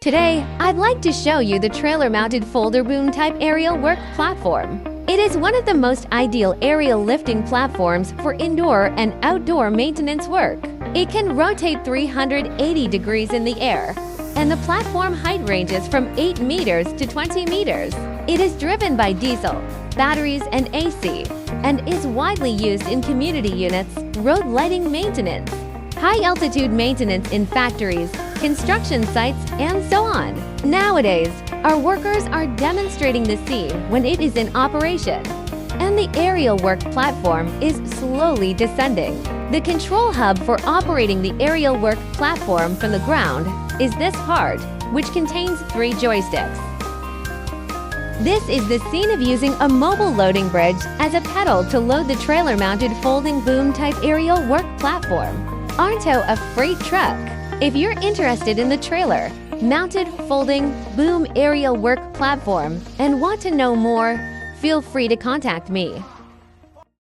Today, I'd like to show you the trailer-mounted folder boom type aerial work platform. It is one of the most ideal aerial lifting platforms for indoor and outdoor maintenance work. It can rotate 380 degrees in the air, and the platform height ranges from 8 meters to 20 meters. It is driven by diesel, batteries, and AC, and is widely used in community units, road lighting maintenance, high-altitude maintenance in factories, construction sites, and so on. Nowadays, our workers are demonstrating the sea when it is in operation, and the aerial work platform is slowly descending. The control hub for operating the aerial work platform from the ground is this part, which contains 3 joysticks. This is the scene of using a mobile loading bridge as a pedal to load the trailer-mounted folding boom type aerial work platform onto a freight truck. If you're interested in the trailer mounted folding boom aerial work platform and want to know more, feel free to contact me.